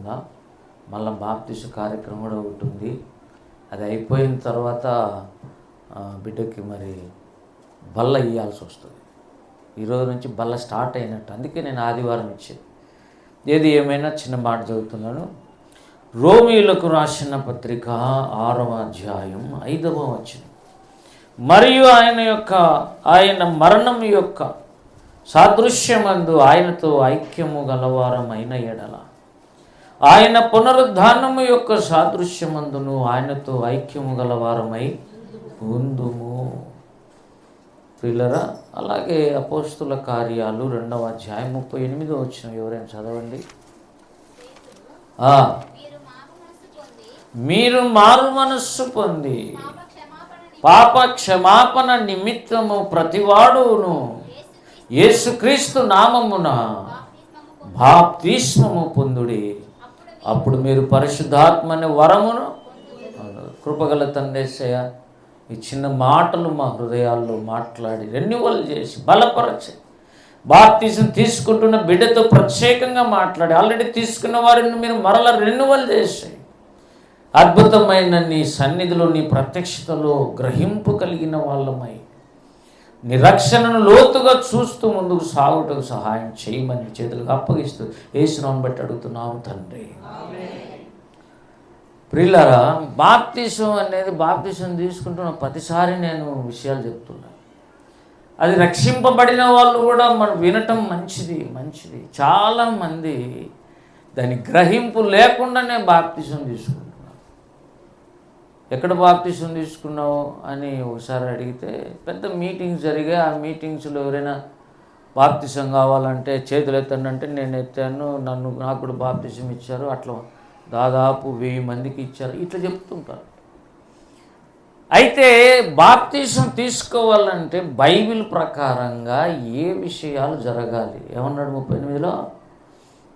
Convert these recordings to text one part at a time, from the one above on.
జరుగుతుందా, మళ్ళీ బాప్తిస్మ కార్యక్రమం కూడా ఒకటి ఉంది. అది అయిపోయిన తర్వాత బిడ్డకి మరి బల్ల ఇవ్వాల్సి వస్తుంది. ఈరోజు నుంచి బల్ల స్టార్ట్ అయినట్టు, అందుకే నేను ఆదివారం ఇచ్చేది. ఏది ఏమైనా చిన్న మాట చదువుతున్నాను. రోమీయులకు రాసిన పత్రిక 6వ అధ్యాయం 5వ వచనం. మరియు ఆయన మరణం యొక్క సాదృశ్యమందు ఆయనతో ఐక్యము గలవారమైన ఎడల ఆయన పునరుద్ధానము యొక్క సాదృశ్యమందును ఆయనతో ఐక్యము గలవారమై ఉందుము. ప్రియులారా, అలాగే అపోస్తుల కార్యాలు 2వ అధ్యాయం 38వ వచనం ఎవరైనా చదవండి. మీరు మారు మనస్సు పొంది పాప క్షమాపణ నిమిత్తము ప్రతివాడును యేసుక్రీస్తు నామమున బాప్తిస్మము పొందుడి, అప్పుడు మీరు పరిశుద్ధాత్మని వరమును. కృపగల తండ్రేసయ్య, ఈ చిన్న మాటలు మా హృదయాల్లో మాట్లాడి రెన్యువల్ చేసి బలపరచి, బాప్తిజం తీసుకుంటున్న బిడ్డతో ప్రత్యేకంగా మాట్లాడి, ఆల్రెడీ తీసుకున్న వారిని మీరు మరల రెన్యువల్ చేసి, అద్భుతమైన నీ సన్నిధిలో నీ ప్రత్యక్షతలో గ్రహింపు కలిగిన వాళ్ళమై నీ రక్షణను లోతుగా చూస్తూ ముందుకు సాగుటకు సహాయం చేయమని చేతులకు అప్పగిస్తూ యేసునామమును బట్టి అడుగుతున్నాము తండ్రి. ప్రియులారా, బాప్తిసం తీసుకుంటున్న ప్రతిసారి నేను విషయాలు చెప్తున్నాను. అది రక్షింపబడిన వాళ్ళు కూడా మనం వినటం మంచిది. చాలామంది దాని గ్రహింపు లేకుండానే బాప్తిసం తీసుకుంటున్నారు. ఎక్కడ బాప్తిసం తీసుకున్నావు అని ఒకసారి అడిగితే, పెద్ద మీటింగ్స్ జరిగాయి. ఆ మీటింగ్స్లో ఎవరైనా బాప్తిసం కావాలంటే చేతులు ఎత్తండి అంటే నేను ఎత్తాను, నాకు కూడా బాప్తిసం ఇచ్చారు. అట్లా దాదాపు 1000 మందికి ఇచ్చారు. ఇట్లా చెప్తుంటారు. అయితే బాప్తిసం తీసుకోవాలంటే బైబిల్ ప్రకారంగా ఏ విషయాలు జరగాలి? ఏమన్నాడు 38లో?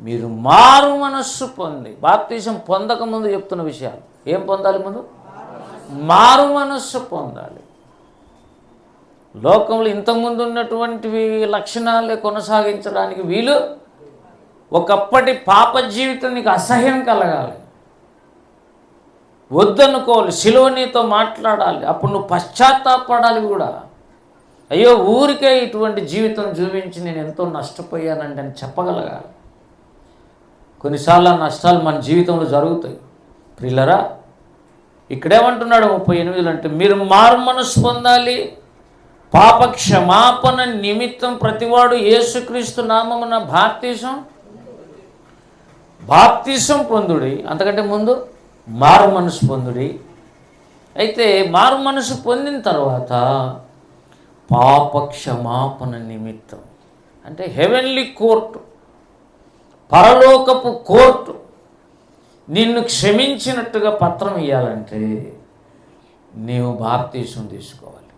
మీరు మారు మనస్సు పొంది. బాప్తిసం పొందకముందు చెప్తున్న విషయాలు. ఏం పొందాలి? ముందు మారు మనస్సు పొందాలి. లోకంలో ఇంతకుముందు ఉన్నటువంటివి లక్షణాలే కొనసాగించడానికి వీలు. ఒకప్పటి పాప జీవితం నీకు అసహ్యం కలగాలి, వద్దనుకోవాలి, శిలువ నీతో మాట్లాడాలి. అప్పుడు నువ్వు పశ్చాత్తాపడాలి కూడా. అయ్యో, ఊరికే ఇటువంటి జీవితం చూపించి నేను ఎంతో నష్టపోయానంటే అని చెప్పగలగాలి. కొన్నిసార్లు నష్టాలు మన జీవితంలో జరుగుతాయి. ప్రియులారా, ఇక్కడేమంటున్నాడు 38 అంటే, మీరు మారు మనస్సు పొందాలి, పాప క్షమాపణ నిమిత్తం ప్రతివాడు యేసుక్రీస్తు నామమున బాప్తిసం పొందుడి. అంతకంటే ముందు మారు మనసు పొందుడి. అయితే మారు మనసు పొందిన తర్వాత పాప క్షమాపణ నిమిత్తం అంటే హెవెన్లీ కోర్టు, పరలోకపు కోర్టు నిన్ను క్షమించినట్టుగా పత్రం ఇవ్వాలంటే నీవు బాప్తిసం తీసుకోవాలి.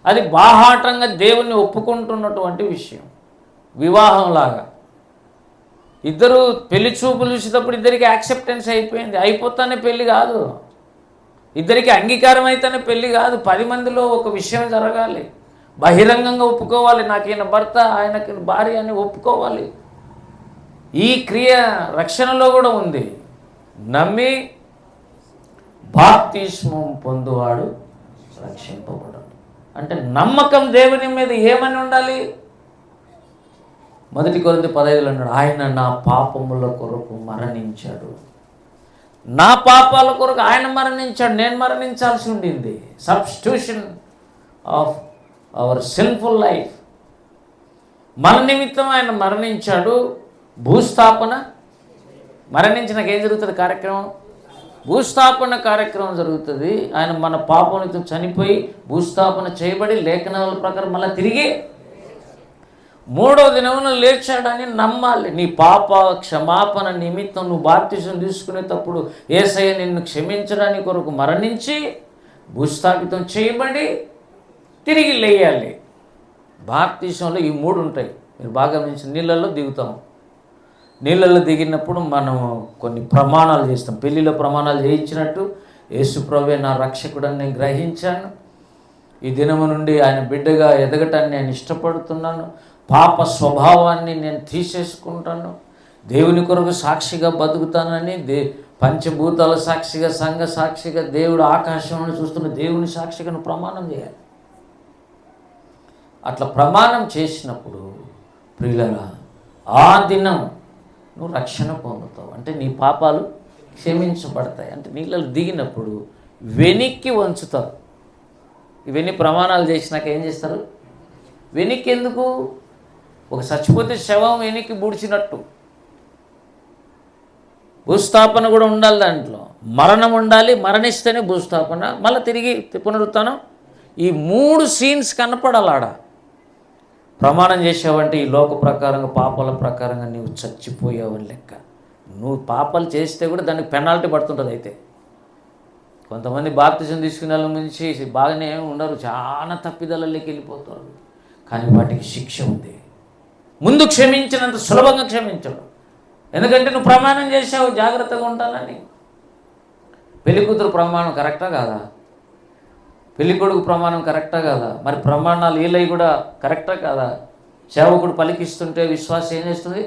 అది బాహాటంగా దేవుణ్ణి ఒప్పుకుంటున్నటువంటి విషయం. వివాహంలాగా ఇద్దరు పెళ్లి చూపులు చూసేటప్పుడు ఇద్దరికి యాక్సెప్టెన్స్ అయిపోయింది. అయిపోతానే పెళ్ళి కాదు, ఇద్దరికి అంగీకారం అయితేనే పెళ్ళి కాదు. 10 మందిలో ఒక విషయం జరగాలి. బహిరంగంగా ఒప్పుకోవాలి. నాకు ఈయన భర్త, ఆయనకి భార్య అని ఒప్పుకోవాలి. ఈ క్రియ రక్షణలో కూడా ఉంది. నమ్మి బాప్తిస్మం పొందువాడు రక్షింపబడడు. అంటే నమ్మకం దేవుని మీద ఏమని ఉండాలి? 1 కొరింథీ 15 అన్నాడు, ఆయన నా పాపముల కొరకు మరణించాడు. నా పాపాల కొరకు ఆయన మరణించాడు, నేను మరణించాల్సి ఉండింది. Substitution of our sinful life. మన నిమిత్తం ఆయన మరణించాడు. భూస్థాపన మరణించినాక ఏం జరుగుతుంది? కార్యక్రమం భూస్థాపన కార్యక్రమం జరుగుతుంది. ఆయన మన పాపంతో చనిపోయి భూస్థాపన చేయబడి లేఖనాల ప్రకారం మళ్ళీ తిరిగి 3వ దినమున లేచాడని నమ్మాలి. నీ పాప క్షమాపణ నిమిత్తం నువ్వు బాప్తిసం తీసుకునేటప్పుడు యేసయ్య నిన్ను క్షమించడానికి కొరకు మరణించి భూస్థాపితం చేయబడి తిరిగి లేయాలి. బాప్తిసంలో ఈ 3 ఉంటాయి. మీరు బాగా గమనించి, నీళ్ళల్లో దిగుతాం. నీళ్ళల్లో దిగినప్పుడు మనం కొన్ని ప్రమాణాలు చేస్తాం. పెళ్లిలో ప్రమాణాలు చేయించినట్టు యేసుప్రభువే నా రక్షకుడని నేను గ్రహించాను. ఈ దినము నుండి ఆయన బిడ్డగా ఎదగటాన్ని నేను ఇష్టపడుతున్నాను. పాప స్వభావాన్ని నేను తీసేసుకుంటాను. దేవుని కొరకు సాక్షిగా బతుకుతానని పంచభూతాల సాక్షిగా, సంఘ సాక్షిగా, దేవుడు ఆకాశంలో చూస్తున్న దేవుని సాక్షిగా నువ్వు ప్రమాణం చేయాలి. అట్లా ప్రమాణం చేసినప్పుడు ప్రియులరా ఆ దినం నువ్వు రక్షణ పొందుతావు. అంటే నీ పాపాలు క్షమించబడతాయి. అంటే నీళ్ళలో దిగినప్పుడు వెనక్కి వంచుతారు. ఇవన్నీ ప్రమాణాలు చేసినాక ఏం చేస్తారు? వెనక్కి ఎందుకు? ఒక చచ్చిపోతే శవం వెనక్కి బూడ్చినట్టు భూస్థాపన కూడా ఉండాలి. దాంట్లో మరణం ఉండాలి, మరణిస్తేనే భూస్థాపన, మళ్ళీ తిరిగి పునరుత్థానం. ఈ 3 సీన్స్ కనపడాలాడ. ప్రమాణం చేసావంటే ఈ లోక ప్రకారంగా, పాపాల ప్రకారంగా నువ్వు చచ్చిపోయావని లెక్క. నువ్వు పాపాలు చేస్తే కూడా దానికి పెనాల్టీ పడుతుంటుంది. అయితే కొంతమంది బాప్తిజం తీసుకునే వాళ్ళ నుంచి బాగానే ఉండరు, చాలా తప్పిదాలలోకి వెళ్ళిపోతారు. కానీ వాటికి శిక్ష ఉంది. ముందు క్షమించినంత సులభంగా క్షమించడు. ఎందుకంటే నువ్వు ప్రమాణం చేసావు జాగ్రత్తగా ఉంటానని. పెళ్లి కూతురు ప్రమాణం కరెక్టా కాదా? పెళ్లి కొడుకు ప్రమాణం కరెక్టా కాదా? మరి ప్రమాణాలు వీళ్ళవి కూడా కరెక్టా కాదా? సేవకుడు పలికిస్తుంటే విశ్వాసం ఏం చేస్తుంది?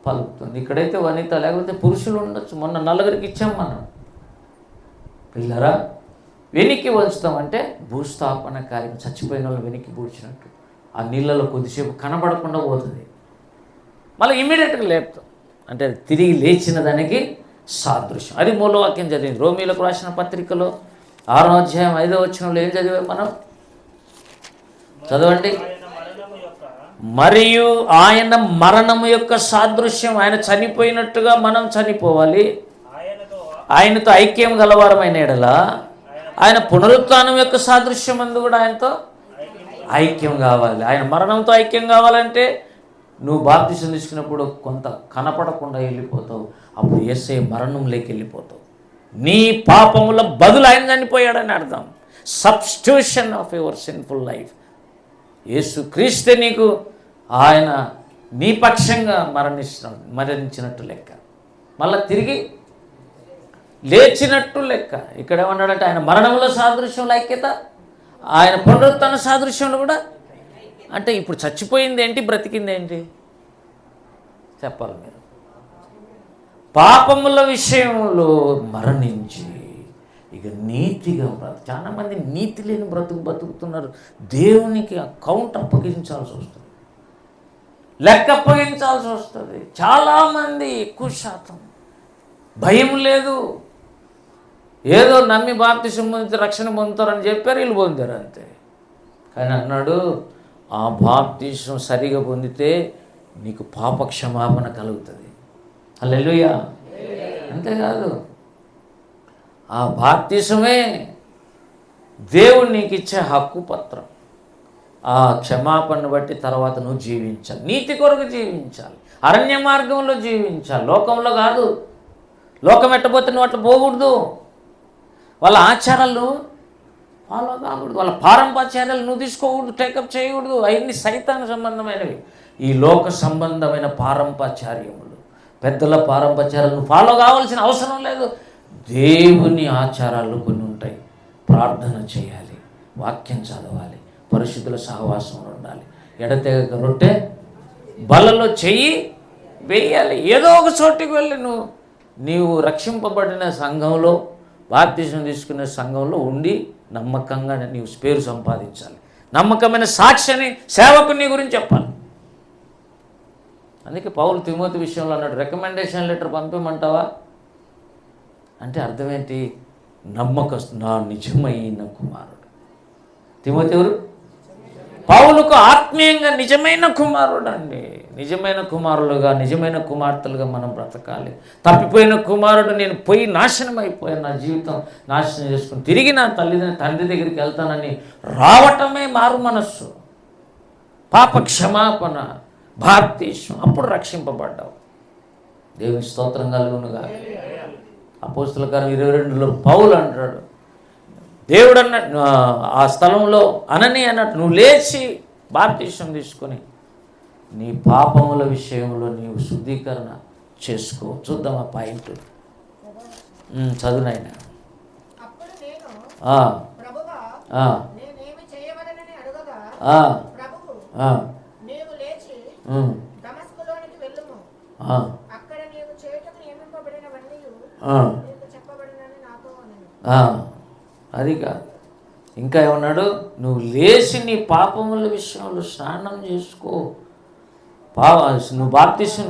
పలుకుతుంది. ఇక్కడైతే వనిత లేకపోతే పురుషులు ఉండొచ్చు. మొన్న 4 ఇచ్చాం మనం. పిల్లరా వెనక్కి వంచుతామంటే భూస్థాపన కార్యం, చచ్చిపోయిన వాళ్ళు వెనక్కి పూడ్చినట్టు. ఆ నీళ్ళలో కొద్దిసేపు కనబడకుండా పోతుంది, మళ్ళీ ఇమ్మీడియట్గా లేపుతాం. అంటే తిరిగి లేచిన దానికి సాదృశ్యం. అది మూలవాక్యం చదివింది. రోమీలకు రాసిన పత్రికలో 6వ అధ్యాయం 5వ వచనంలో ఏం చదివాం మనం? చదవండి. మరియు ఆయన మరణము యొక్క సాదృశ్యం, ఆయన చనిపోయినట్టుగా మనం చనిపోవాలి. ఆయనతో ఐక్యం గలవారమైన ఎడల ఆయన పునరుత్థానం యొక్క సాదృశ్యం అందు కూడా ఆయనతో ఐక్యం కావాలి. ఆయన మరణంతో ఐక్యం కావాలంటే నువ్వు బాప్తిసం తీసుకున్నప్పుడు కొంత కనపడకుండా వెళ్ళిపోతావు. అప్పుడు యేసే మరణంలోకి వెళ్ళిపోతావు. నీ పాపముల బదులు ఆయన చనిపోయాడని అర్థం. Substitution of your sinful life. యేసు క్రీస్తే నీకు ఆయన నీ పక్షంగా మరణించినట్టు లెక్క, మళ్ళీ తిరిగి లేచినట్టు లెక్క. ఇక్కడ ఏమన్నాడంటే ఆయన మరణంలో సాదృశ్యంలో ఐక్యత, ఆయన పునరుత్థాన సాదృశ్యంలో కూడా. అంటే ఇప్పుడు చచ్చిపోయింది ఏంటి, బ్రతికింది ఏంటి చెప్పాలి మీరు? పాపముల విషయంలో మరణించి ఇక నీతిగా చాలామంది నీతి లేని బతుకుతున్నారు. దేవునికి అకౌంట్ అప్పగించాల్సి వస్తుంది, లెక్క అప్పగించాల్సి వస్తుంది. చాలామంది ఎక్కువ శాతం భయం లేదు, ఏదో నమ్మి బాప్తిసం పొందితే రక్షణ పొందుతారని చెప్పారు, వీళ్ళు పొందారు అంతే. కానీ అన్నాడు ఆ బాప్తిసం సరిగా పొందితే నీకు పాప క్షమాపణ కలుగుతుంది. హల్లెలూయా. అంతేకాదు ఆ బాప్తిసమే దేవుడు నీకు ఇచ్చే హక్కు పత్రం. ఆ క్షమాపణను బట్టి తర్వాత నువ్వు జీవించాలి, నీతి కొరకు జీవించాలి, అరణ్య మార్గంలో జీవించాలి, లోకంలో కాదు. లోకం ఎట్టబోతే నువ్వు అట్లా పోకూడదు. వాళ్ళ ఆచారాలు ఫాలో కాకూడదు, వాళ్ళ పారంపర్యాలు నువ్వు తీసుకోకూడదు, టేకప్ చేయకూడదు. అవన్నీ సైతాన్ సంబంధమైనవి. ఈ లోక సంబంధమైన పారంపర్యములు, పెద్దల పారంపర్యాలు నువ్వు ఫాలో కావాల్సిన అవసరం లేదు. దేవుని ఆచారాలు కొన్ని ఉంటాయి. ప్రార్థన చేయాలి, వాక్యం చదవాలి, పరిశుద్ధుల సహవాసంలో ఉండాలి, ఎడతెగక రొట్టె బలలో చెయ్యి వేయాలి. ఏదో ఒక చోటికి వెళ్ళి నీవు రక్షింపబడిన సంఘంలో, బాప్తిసం తీసుకునే సంఘంలో ఉండి నమ్మకంగా నీవు పేరు సంపాదించాలి. నమ్మకమైన సాక్ష్యాన్ని సేవకుని గురించి చెప్పాలి. అందుకే పౌలు తిమోతి విషయంలో అన్నాడు, రికమెండేషన్ లెటర్ పంపించమంటావా అంటే అర్థం ఏంటి? నమ్మకస్తు, నా నిజమైన కుమారుడు. తిమోతి ఎవరు? పౌలుకు ఆత్మీయంగా నిజమైన కుమారుడు అండి. నిజమైన కుమారులుగా, నిజమైన కుమార్తెలుగా మనం బ్రతకాలి. తప్పిపోయిన కుమారుడు, నేను పోయి నాశనం అయిపోయాను, నా జీవితం నాశనం చేసుకుని తిరిగి నా తండ్రి దగ్గరికి వెళ్తానని రావటమే మారు మనస్సు, పాప క్షమాపణ, బాప్తిసం. అప్పుడు రక్షింపబడ్డావు. దేవుని స్తోత్రం కలుగునుగా. అపోస్తల కార్యం 22లో పౌలు అంటాడు, దేవుడు అన్నట్టు ఆ స్థలంలో అనని అన్నట్టు నువ్వు లేచి బాప్తిసం తీసుకొని నీ పాపముల విషయంలో నీవు శుద్ధీకరణ చేసుకో. చూద్దాం ఆ పాయింట్. చదువునైనా అక్కడ నీవు చేయుటకు నియమింపబడినవన్నీయు నీకు చెప్పబడినని నాతో అనెను. అది కాదు, ఇంకా ఏమన్నాడు, నువ్వు లేచి నీ పాపముల విషయంలో స్నానం చేసుకో. నువ్వు బాప్తిసం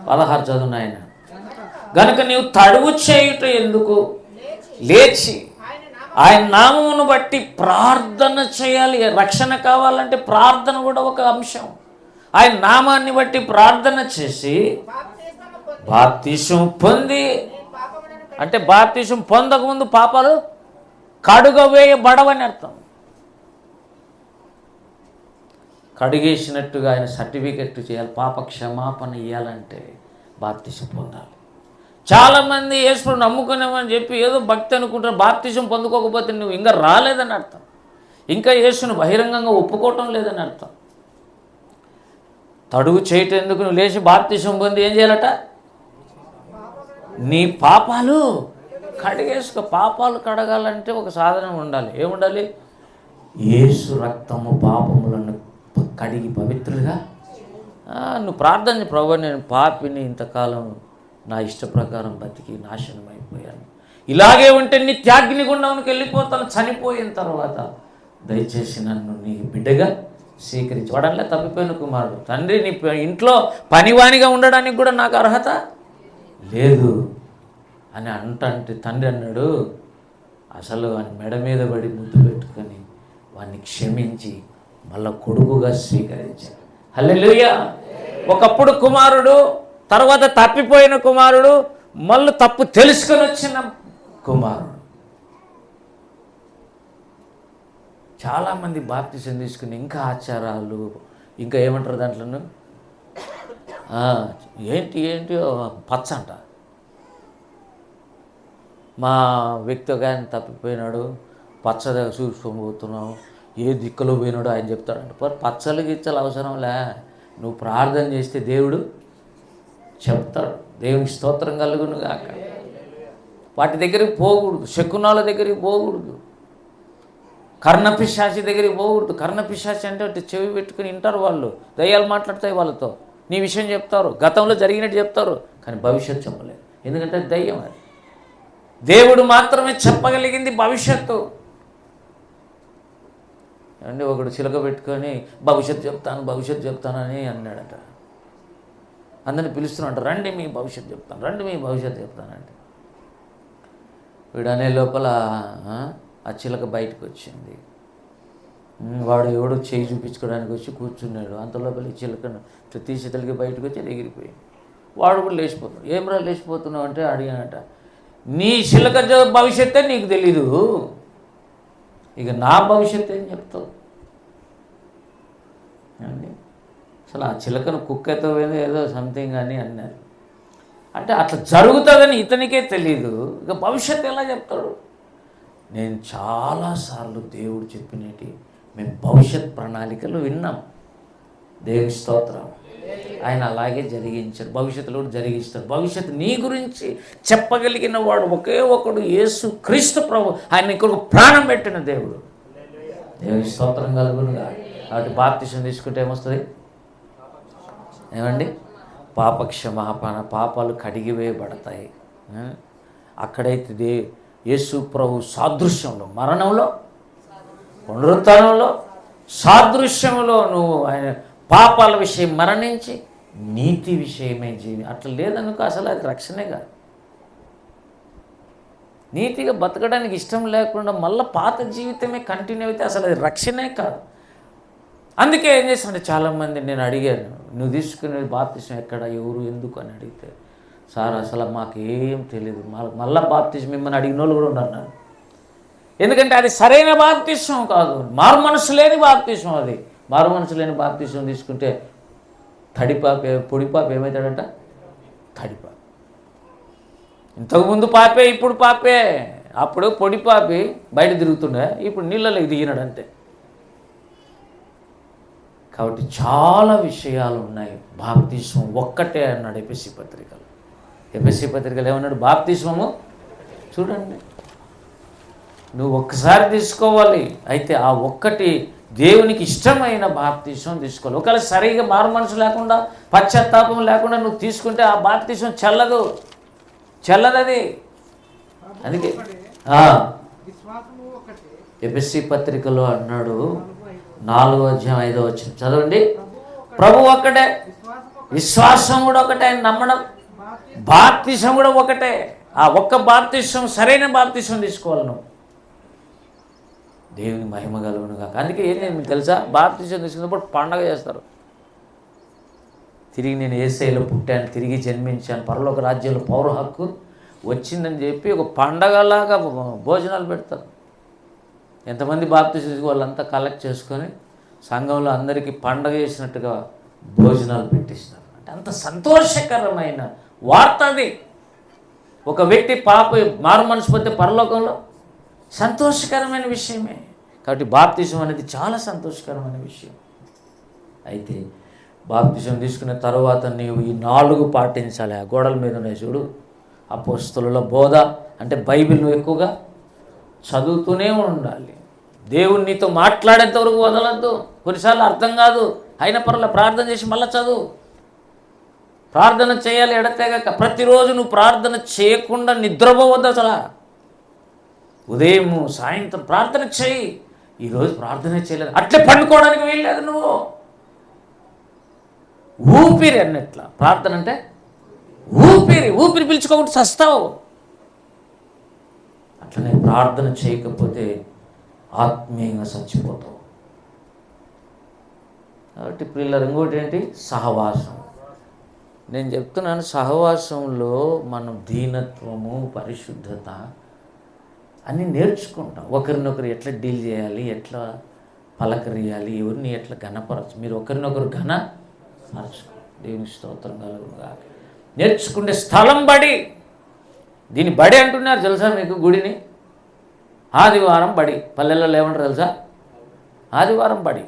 16 చదువు నాయన. గనుక నీవు తడువు చేయుట ఎందుకు, లేచి ఆయన నామమును బట్టి ప్రార్థన చేయాలి. రక్షణ కావాలంటే ప్రార్థన కూడా ఒక అంశం. ఆయన నామాన్ని బట్టి ప్రార్థన చేసి బాప్తిసం పొంది, అంటే బాప్తిసం పొందకముందు పాపాలు కడుగవేయబడవని అర్థం. కడిగేసినట్టుగా ఆయన సర్టిఫికెట్ చేయాలి. పాప క్షమాపణ ఇవ్వాలంటే బాప్తిసం పొందాలి. చాలామంది యేసును నమ్ముకున్నామని చెప్పి ఏదో భక్తి అనుకుంటారు. బాప్తిసం పొందుకోకపోతే నువ్వు ఇంకా రాలేదని అర్థం, ఇంకా యేసును బహిరంగంగా ఒప్పుకోవటం లేదని అర్థం. తడువు చేయటం ఎందుకు, నువ్వు లేచి బాప్తిసం పొంది ఏం చేయాలట, నీ పాపాలు కడిగేసుకో. పాపాలు కడగాలంటే ఒక సాధనం ఉండాలి. ఏముండాలి? యేసు రక్తము పాపములను కడిగి పవిత్రులుగా. నువ్వు ప్రార్థన, ప్రభువా నేను పాపిని, ఇంతకాలం నా ఇష్ట ప్రకారం బతికి నాశనం అయిపోయాను, ఇలాగే ఉంటే నిత్యాగ్ని గుండంకి వెళ్ళిపోతాను చనిపోయిన తర్వాత, దయచేసి నన్ను నీ బిడ్డగా స్వీకరించి. వాడల్లా తప్పిపోయిన కుమారుడు, తండ్రి నీ ఇంట్లో పనివానిగా ఉండడానికి కూడా నాకు అర్హత లేదు అని అంటే తండ్రి అన్నాడు, అసలు వాని మెడ మీద పడి ముద్దు పెట్టుకొని వాడిని క్షమించి మళ్ళా కొడుకుగా స్వీకరించాడు. హల్లెలూయా. ఒకప్పుడు కుమారుడు, తర్వాత తప్పిపోయిన కుమారుడు, మళ్ళీ తప్పు తెలుసుకొని వచ్చిన కుమారుడు. చాలామంది బాప్తిసం తీసుకుని ఇంకా ఆచారాలు, ఇంకా ఏమంటారు దాంట్లో, ఏంటి పచ్చ అంట. మా వ్యక్తి ఒక ఆయన తప్పిపోయినాడు, పచ్చ చూసుకొని పోతున్నావు, ఏ దిక్కులో పోయినాడు ఆయన చెప్తాడంట. పచ్చలు గిచ్చలు అవసరంలే, నువ్వు ప్రార్థన చేస్తే దేవుడు చెప్తాడు. దేవునికి స్తోత్రం కలుగును గాక. వాటి దగ్గరికి పోకూడదు, శకునాల దగ్గరికి పోకూడదు, కర్ణపిశాచి దగ్గరికి పోకూడదు. కర్ణపిశాచి అంటే చెవి పెట్టుకుని వింటారు వాళ్ళు, దయ్యాలు మాట్లాడతాయి వాళ్ళతో, నీ విషయం చెప్తారు, గతంలో జరిగినట్టు చెప్తారు, కానీ భవిష్యత్తు చెప్పలేదు. ఎందుకంటే దయ్యం అది. దేవుడు మాత్రమే చెప్పగలిగింది భవిష్యత్తు. అంటే ఒకడు చిలక పెట్టుకొని భవిష్యత్తు చెప్తానని అన్నాడట. అందరిని పిలుస్తున్నాడు, రండి మీ భవిష్యత్తు చెప్తాను, రండి మీ భవిష్యత్తు చెప్తానంటే, వీడు అనే లోపల ఆ చిలక బయటకు వచ్చింది. వాడు ఎవడో చేయి చూపించుకోవడానికి వచ్చి కూర్చున్నాడు. అంత లోపల ఈ చిలకను తీసి తలిగి బయటకు వచ్చి ఎగిరిపోయింది. వాడు కూడా లేచిపోతున్నాడు. ఏమరా లేచిపోతున్నావు అంటే అడిగానట, నీ చిలక భవిష్యత్తే నీకు తెలీదు, ఇక నా భవిష్యత్తు ఏం చెప్తావు అండి. అసలు ఆ చిలకను కుక్కతో పోయింది ఏదో సంథింగ్ అని అన్నారు. అంటే అట్లా జరుగుతుందని ఇతనికే తెలీదు, ఇక భవిష్యత్తు ఎలా చెప్తాడు? నేను చాలాసార్లు దేవుడు చెప్పినట్టు మేము భవిష్యత్ ప్రణాళికలు విన్నాం. దేవుని స్తోత్రం. ఆయన అలాగే జరిగించాడు, భవిష్యత్తులో కూడా జరిగిస్తాడు. భవిష్యత్తు నీ గురించి చెప్పగలిగిన వాడు ఒకే ఒకడు, యేసు క్రీస్తు ప్రభు. ఆయన ఇంకొక ప్రాణం పెట్టిన దేవుడు. దేవుని స్తోత్రం కలుగునుగా. కాబట్టి బాప్తిసం తీసుకుంటే ఏమొస్తుంది? ఏమండి? పాపక్షమాపణ, పాపాలు కడిగివేయబడతాయి. అక్కడైతే యేసు ప్రభు సాదృశ్యంలో, మరణంలో, పునరుత్థానంలో, సాదృశ్యంలో నువ్వు ఆయన పాపాల విషయం మరణించి నీతి విషయమే జీవి. అట్లా లేదనుకో అసలు అది రక్షణే కాదు. నీతిగా బతకడానికి ఇష్టం లేకుండా మళ్ళీ పాత జీవితమే కంటిన్యూ అయితే అసలు అది రక్షణే కాదు. అందుకే ఏం చేస్తానంటే చాలామంది, నేను అడిగాను, నువ్వు తీసుకునే బాప్తిసం ఎక్కడ, ఎవరు, ఎందుకు అని అడిగితే, సార్ అసలు మాకేం తెలియదు, మళ్ళీ బాప్తిసం మిమ్మల్ని అడిగిన వాళ్ళు కూడా ఉన్నారు. ఎందుకంటే అది సరైన బాప్తిసం కాదు, మారు మనసు లేని బాప్తిసం. అది మారు మనసు లేని బాప్తిసం తీసుకుంటే పొడిపాప ఏమవుతాడంట? తడిపాప. ఇంతకుముందు పాపే, ఇప్పుడు పాపే. అప్పుడు పొడిపాపి బయట తిరుగుతుండే, ఇప్పుడు నీళ్ళలోకి దిగినాడు అంతే. కాబట్టి చాలా విషయాలు ఉన్నాయి. బాప్తిస్మం ఒక్కటే అన్నాడు ఎఫెసీ పత్రికలో. ఎఫెసీ పత్రికలో ఏమన్నాడు? బాప్తిస్మము చూడండి, నువ్వు ఒక్కసారి తీసుకోవాలి. అయితే ఆ ఒక్కటి దేవునికి ఇష్టమైన బాప్తీసం తీసుకోవాలి. ఒకవేళ సరిగా మారు మనసు లేకుండా, పశ్చాత్తాపం లేకుండా నువ్వు తీసుకుంటే ఆ బాప్తీసం చెల్లదు, అది. అందుకే ఎఫెసీ పత్రికలో అన్నాడు, 4:5 చదవండి. ప్రభు ఒక్కటే, విశ్వాసం కూడా ఒకటే, ఆయన నమ్మడం, బాప్తీసం కూడా ఒకటే. ఆ ఒక్క బాప్తీసం, సరైన బాప్తీసం తీసుకోవాలి నువ్వు. దేవుని మహిమ కలుగును కాక. అందుకే ఏం మీకు తెలుసా, బాప్తీసం తీసుకున్నప్పుడు పండగ చేస్తారు. తిరిగి నేను యేసయ్యలో పుట్టాను, తిరిగి జన్మించాను, పరలోక రాజ్యంలో పౌర హక్కు వచ్చిందని చెప్పి ఒక పండగలాగా భోజనాలు పెడతారు. ఎంతమంది బాప్తీసం వాళ్ళంతా కలెక్ట్ చేసుకొని సంఘంలో అందరికీ పండగ చేసినట్టుగా భోజనాలు పెట్టిస్తారు. అంటే అంత సంతోషకరమైన వార్త అది. ఒక వ్యక్తి మారు మనసు పొందితే పరలోకంలో సంతోషకరమైన విషయమే. కాబట్టి బాప్తిజం అనేది చాలా సంతోషకరమైన విషయం. అయితే బాప్తిజం తీసుకున్న తర్వాత నీవు ఈ 4 పాటించాలి. ఆ గోడల మీద ఉన్నాయి చూడు, అపోస్తలుల బోధ అంటే బైబిల్ నువ్వు ఎక్కువగా చదువుతూనే ఉండాలి. దేవుడు నీతో మాట్లాడేంత వరకు వదలద్దు. కొన్నిసార్లు అర్థం కాదు, అయిన పర్ల ప్రార్థన చేసి మళ్ళీ చదువు. ప్రార్థన చేయాలి ఎడతెగక. ప్రతిరోజు నువ్వు ప్రార్థన చేయకుండా నిద్రపోవద్దు. అసలు ఉదయం సాయంత్రం ప్రార్థన చేయి. ఈరోజు ప్రార్థన చేయలేదు, అట్లే పండుకోవడానికి వీల్లేదు. నువ్వు ఊపిరి అన్నట్ల ప్రార్థన అంటే ఊపిరి పిలుచుకోకుండా చస్తావు. అట్లనే ప్రార్థన చేయకపోతే ఆత్మీయంగా చచ్చిపోతావు. కాబట్టి పిల్లలు ఇంకోటి ఏంటి, సహవాసం. నేను చెప్తున్నాను, సహవాసంలో మనం దీనత్వము, పరిశుద్ధత అన్నీ నేర్చుకుంటాం. ఒకరినొకరు ఎట్లా డీల్ చేయాలి, ఎట్లా పలకరియాలి, ఎవరిని ఎట్లా ఘనపరచు. మీరు ఒకరినొకరు ఘనపరచు. దేవుని స్తోత్రం కలుగుగా. నేర్చుకుంటే స్థలం బడి. దీని బడి అంటున్నారు తెలుసా మీకు, గుడిని ఆదివారం బడి. పల్లెల్లో ఏమంటారు తెలుసా, ఆదివారం బడి.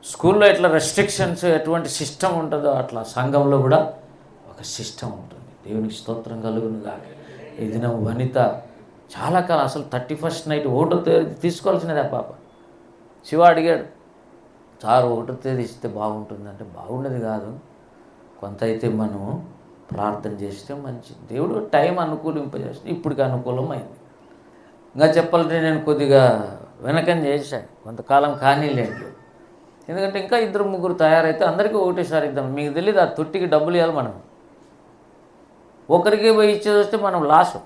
స్కూల్లో ఎట్లా రెస్ట్రిక్షన్స్, ఎటువంటి సిస్టమ్ ఉంటుందో అట్లా సంఘంలో కూడా ఒక సిస్టమ్ ఉంటుంది. దేవునికి స్తోత్రం కలుగునుగా. ఈ దినం వనిత చాలా కాలం అసలు 31st నైట్ 1వ తేదీ తీసుకోవాల్సినదే. పాప శివ అడిగాడు, సార్ 1వ తేదీ ఇస్తే బాగుంటుంది అంటే, బాగుండేది కాదు, కొంత అయితే మనం ప్రార్థన చేస్తే మంచిది. దేవుడు టైం అనుకూలింపజేస్తే ఇప్పటికి అనుకూలమైంది. ఇంకా చెప్పాలంటే నేను కొద్దిగా వెనకం చేశాను, కొంతకాలం కానీలేండి. ఎందుకంటే ఇంకా 2-3 తయారైతే అందరికీ ఒకటేసారి ఇద్దాం. మీకు తెలియదు, ఆ తొట్టికి డబ్బులు ఇవ్వాలి మనం. ఒకరికి పోయి ఇచ్చేది వస్తే మనం లాసు.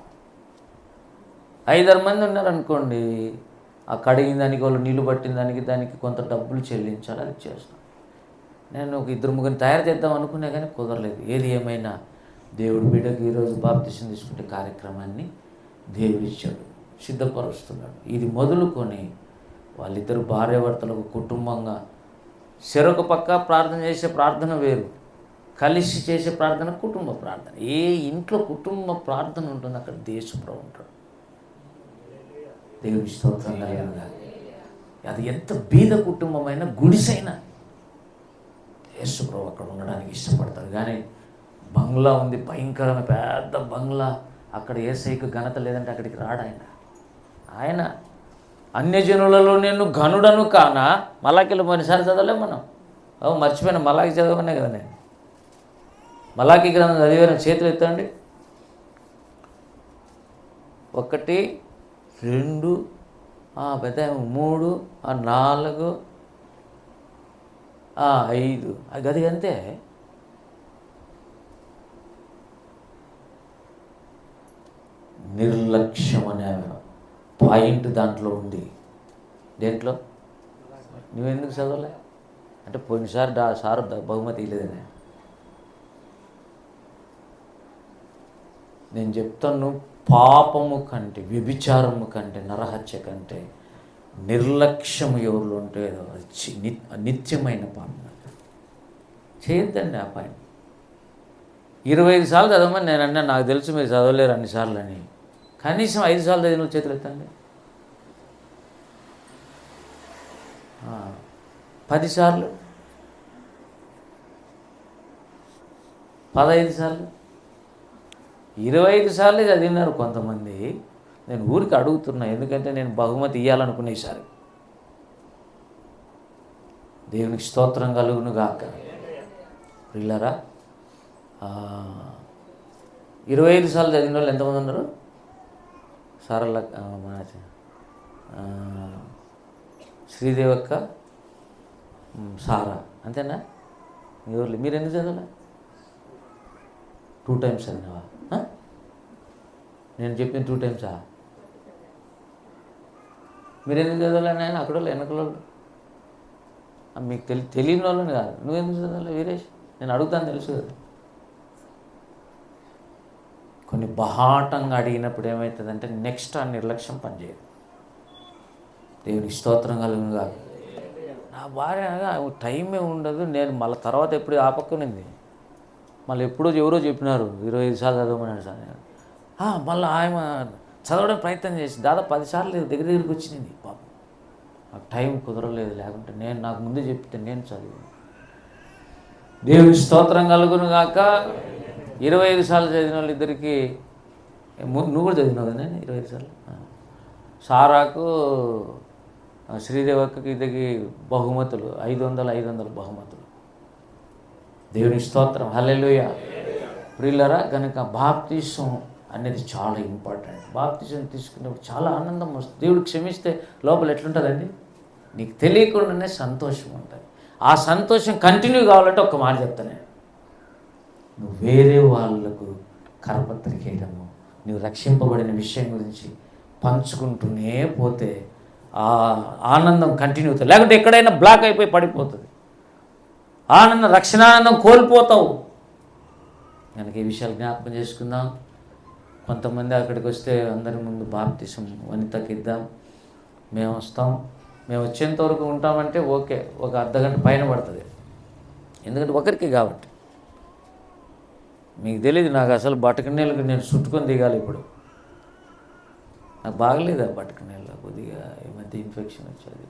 5-6 మంది ఉన్నారనుకోండి, ఆ కడిగిన దానికి, వాళ్ళు నీళ్ళు పట్టిన దానికి కొంత డబ్బులు చెల్లించాలి. అది చేస్తాం. నేను ఒక 2-3 తయారు చేద్దాం అనుకునే కానీ కుదరలేదు. ఏది ఏమైనా దేవుడు బిడ్డకు ఈరోజు బాప్తిసం తీసుకుంటే కార్యక్రమాన్ని దేవుడు ఇచ్చాడు, సిద్ధపరుస్తున్నాడు. ఇది మొదలుకొని వాళ్ళిద్దరు భార్యాభర్తలకు కుటుంబంగా చెరొక పక్క ప్రార్థన చేసే ప్రార్థన వేరు, కలిసి చేసే ప్రార్థన కుటుంబ ప్రార్థన. ఏ ఇంట్లో కుటుంబ ప్రార్థన ఉంటుంది అక్కడ దేశప్రభు ఉంటాడు. దేవుని స్తోత్రం కలుగునుగా. అది ఎంత బీద కుటుంబమైన, గుడిసైనా యేసుప్రభు అక్కడ ఉండడానికి ఇష్టపడతాడు. కానీ బంగ్లా ఉంది, భయంకరమైన పెద్ద బంగ్లా, అక్కడ యేసయ్యకు ఘనత లేదంటే అక్కడికి రాడు ఆయన. అన్యజనులలో నేను ఘనుడను కానా, మలాకిలో మనిసారి చదవలేం మనం. మర్చిపోయినా, మలాకి చదవనే కదా నేను. మలాకి గ్రంథం చదివాను, చేతులు ఎత్తండి. 1, 2, పెద్ద 3, 4, 5 గది అంతే. నిర్లక్ష్యం అనే పాయింట్ దాంట్లో ఉంది. దేంట్లో? నువ్వెందుకు చదవలే అంటే పోయినసారి సారు బహుమతి ఇవ్వలేదనే. నేను చెప్తాను, పాపము కంటే, వ్యభిచారము కంటే, నరహత్య కంటే నిర్లక్ష్యము ఎవరిలో ఉంటే అది నిత్యమైన పాపం. చేయొద్దండి ఆ పని. 25 సార్లు చదవమని నేను అన్నా, నాకు తెలుసు మీరు చదవలేరు అన్నిసార్లు అని. కనీసం 5 సార్లు చదివిన చేతులు ఎత్తండి. 10 సార్లు, 15 సార్లు, 25 సార్లు చదివినారు కొంతమంది. నేను ఊరికి అడుగుతున్నా, ఎందుకంటే నేను బహుమతి ఇవ్వాలనుకునే ఈసారి. దేవునికి స్తోత్రం కలుగును గాక. పిల్లరా 25 సార్లు చదివిన వాళ్ళు ఎంతమంది ఉన్నారు? సారల శ్రీదేవక్క, సారా, అంతేనా? ఎవరు మీరు ఎందుకు చదవాలా? 2 times చదివినావా? నేను చెప్పిన 2 times మీరు ఎందుకు చదవాలి? ఆయన అక్కడ వాళ్ళు వెనకల వాళ్ళు మీకు తెలియని వాళ్ళని కాదు. నువ్వెందుకు చదవాలి వీరేష్? నేను అడుగుతాను, తెలుసు కదా. కొన్ని బహాటంగా అడిగినప్పుడు ఏమవుతుందంటే నెక్స్ట్ ఆ నిర్లక్ష్యం పనిచేయదు. దేవునికి స్తోత్రం కలుగును కాదు. నా భార్య టైమే ఉండదు, నేను మళ్ళీ తర్వాత ఎప్పుడు ఆపక్కనింది, మళ్ళీ ఎప్పుడో ఎవరో చెప్పినారు 25 సార్లు చదవమని సార్. మళ్ళీ ఆయన చదవడం ప్రయత్నం చేసి దాదాపు 10 సార్లు దగ్గరికి వచ్చింది. పాపం నాకు టైం కుదరలేదు, లేకుంటే నాకు ముందే చెప్తే నేను చదివాను. దేవుని స్తోత్రం కలుగును గాక. 25 సార్లు చదివిన వాళ్ళు ఇద్దరికి, నువ్వు కూడా చదివినావు కదా 25 సార్లు. సారాకు శ్రీదేవక్కకి ఇద్దరికి బహుమతులు 500 బహుమతులు. దేవుని స్తోత్రం, హల్లెలూయా. ప్రియులరా, కనుక బాప్తిసం అనేది చాలా ఇంపార్టెంట్. బాప్తిసం తీసుకున్నప్పుడు చాలా ఆనందం వస్తుంది. దేవుడు క్షమిస్తే లోపల ఎట్లుంటుందండి? నీకు తెలియకుండానే సంతోషం ఉంటుంది. ఆ సంతోషం కంటిన్యూ కావాలంటే ఒక్క మాట చెప్తాను, నువ్వు వేరే వాళ్ళకు కరపత్రికేయడము, నువ్వు రక్షింపబడిన విషయం గురించి పంచుకుంటూనే పోతే ఆ ఆనందం కంటిన్యూ అవుతుంది. లేకుంటే ఎక్కడైనా బ్లాక్ అయిపోయి పడిపోతుంది. ఆనందం, రక్షణానందం కోల్పోతావు. కనుక ఈ విషయాలు జ్ఞాపకం చేసుకుందాం. కొంతమంది అక్కడికి వస్తే అందరి ముందు బాప్తిసం వనితకి ఇద్దాం, మేము వస్తాం, మేము వచ్చేంత వరకు ఉంటామంటే ఓకే, ఒక అర్ధగంట పైన పడుతుంది. ఎందుకంటే ఒకరికి కాబట్టి. మీకు తెలియదు, నాకు అసలు బటకనీళ్ళకి నేను చుట్టుకొని దిగాలి. ఇప్పుడు నాకు బాగలేదు ఆ బటకనీళ్ళ, కొద్దిగా ఈ మధ్య ఇన్ఫెక్షన్ వచ్చేది,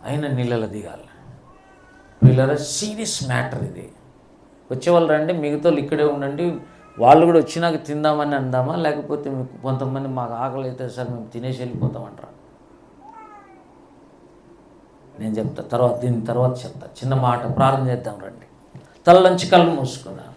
అయినా నీళ్ళలో దిగాలి. వీళ్ళ సీరియస్ మ్యాటర్ ఇది. వచ్చేవాళ్ళు రండి, మిగతా ఇక్కడే ఉండండి, వాళ్ళు కూడా వచ్చినాక తిందామని అందామా, లేకపోతే మీకు కొంతమంది మాకు ఆకలి అయితే సార్ మేము తినేసి వెళ్ళిపోతామంటారా? నేను చెప్తా తర్వాత, దీని తర్వాత చెప్తా. చిన్న మాట ప్రార్థన చేద్దాం రండి. తలలోంచి కళ్ళు మూసుకుందాం.